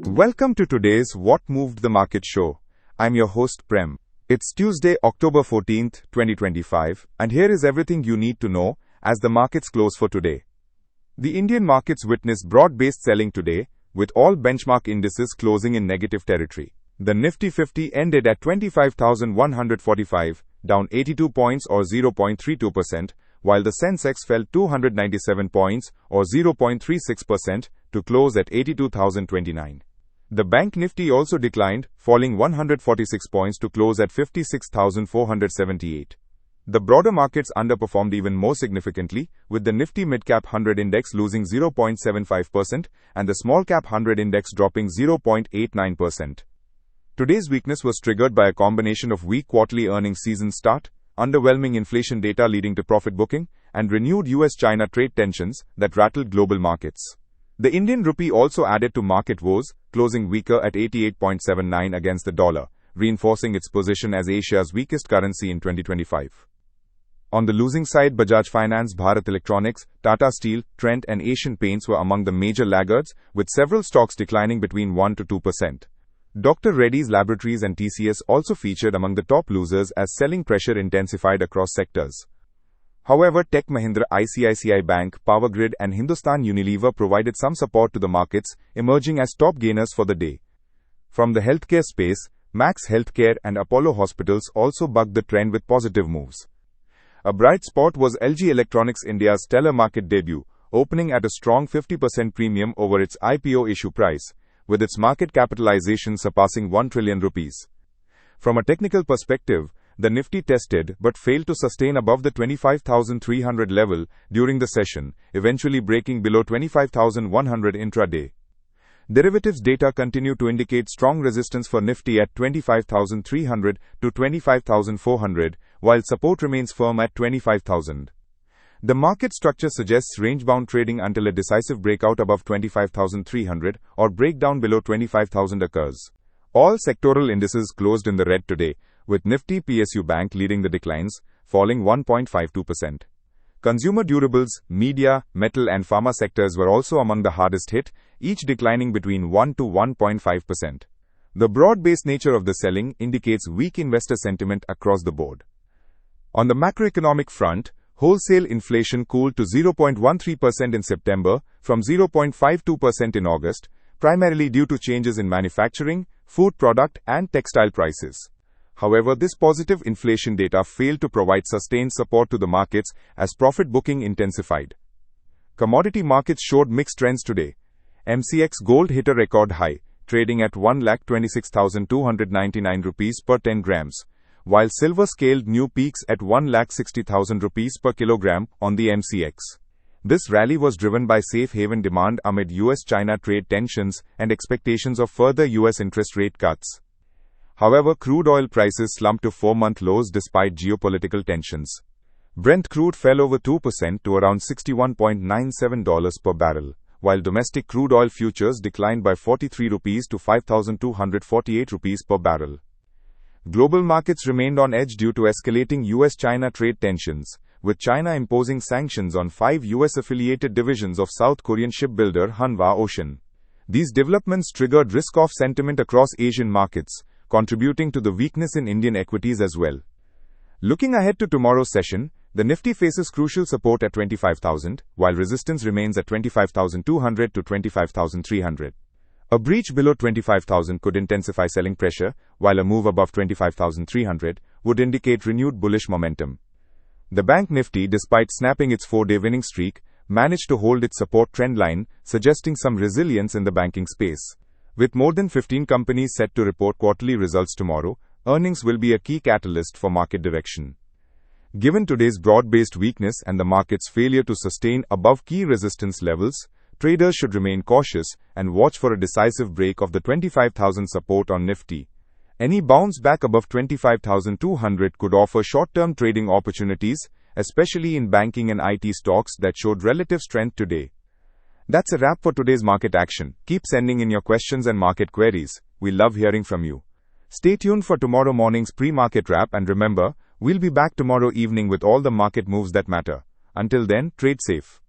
Welcome to today's What Moved the Market show. I'm your host Prem. It's Tuesday, October 14th, 2025, and here is everything you need to know as the markets close for today. The Indian markets witnessed broad-based selling today, with all benchmark indices closing in negative territory. The Nifty 50 ended at 25,145, down 82 points or 0.32%, while the Sensex fell 297 points or 0.36% to close at 82,029. The Bank Nifty also declined, falling 146 points to close at 56,478. The broader markets underperformed even more significantly, with the Nifty Midcap 100 index losing 0.75% and the Smallcap 100 index dropping 0.89%. Today's weakness was triggered by a combination of weak quarterly earnings season start, underwhelming inflation data leading to profit booking, and renewed US-China trade tensions that rattled global markets. The Indian rupee also added to market woes, closing weaker at 88.79 against the dollar, reinforcing its position as Asia's weakest currency in 2025. On the losing side, Bajaj Finance, Bharat Electronics, Tata Steel, Trent and Asian Paints were among the major laggards, with several stocks declining between 1 to 2%. Dr. Reddy's Laboratories and TCS also featured among the top losers as selling pressure intensified across sectors. However, Tech Mahindra, ICICI Bank, Power Grid and Hindustan Unilever provided some support to the markets, emerging as top gainers for the day. From the healthcare space, Max Healthcare and Apollo Hospitals also bucked the trend with positive moves. A bright spot was LG Electronics India's stellar market debut, opening at a strong 50% premium over its IPO issue price, with its market capitalization surpassing 1 trillion rupees. From a technical perspective, the Nifty tested but failed to sustain above the 25,300 level during the session, eventually breaking below 25,100 intraday. Derivatives data continue to indicate strong resistance for Nifty at 25,300 to 25,400, while support remains firm at 25,000. The market structure suggests range-bound trading until a decisive breakout above 25,300 or breakdown below 25,000 occurs. All sectoral indices closed in the red today, with Nifty PSU Bank leading the declines, falling 1.52%. Consumer durables, media, metal and pharma sectors were also among the hardest hit, each declining between 1 to 1.5%. The broad-based nature of the selling indicates weak investor sentiment across the board. On the macroeconomic front, wholesale inflation cooled to 0.13% in September from 0.52% in August, primarily due to changes in manufacturing, food product, and textile prices. However, this positive inflation data failed to provide sustained support to the markets as profit booking intensified. Commodity markets showed mixed trends today. MCX gold hit a record high, trading at 1,26,299 rupees per 10 grams. While silver scaled new peaks at 1,60,000 rupees per kilogram on the MCX. This rally was driven by safe haven demand amid US-China trade tensions and expectations of further US interest rate cuts. However, crude oil prices slumped to 4-month lows despite geopolitical tensions. Brent crude fell over 2% to around $61.97 per barrel, while domestic crude oil futures declined by 43 rupees to 5,248 rupees per barrel. Global markets remained on edge due to escalating US-China trade tensions, with China imposing sanctions on 5 US-affiliated divisions of South Korean shipbuilder Hanwha Ocean. These developments triggered risk-off sentiment across Asian markets, contributing to the weakness in Indian equities as well. Looking ahead to tomorrow's session, the Nifty faces crucial support at 25,000, while resistance remains at 25,200 to 25,300. A breach below 25,000 could intensify selling pressure, while a move above 25,300 would indicate renewed bullish momentum. The Bank Nifty, despite snapping its 4-day winning streak, managed to hold its support trendline, suggesting some resilience in the banking space. With more than 15 companies set to report quarterly results tomorrow, earnings will be a key catalyst for market direction. Given today's broad-based weakness and the market's failure to sustain above key resistance levels, traders should remain cautious and watch for a decisive break of the 25,000 support on Nifty. Any bounce back above 25,200 could offer short-term trading opportunities, especially in banking and IT stocks that showed relative strength today. That's a wrap for today's market action. Keep sending in your questions and market queries. We love hearing from you. Stay tuned for tomorrow morning's pre-market wrap, and remember, we'll be back tomorrow evening with all the market moves that matter. Until then, trade safe.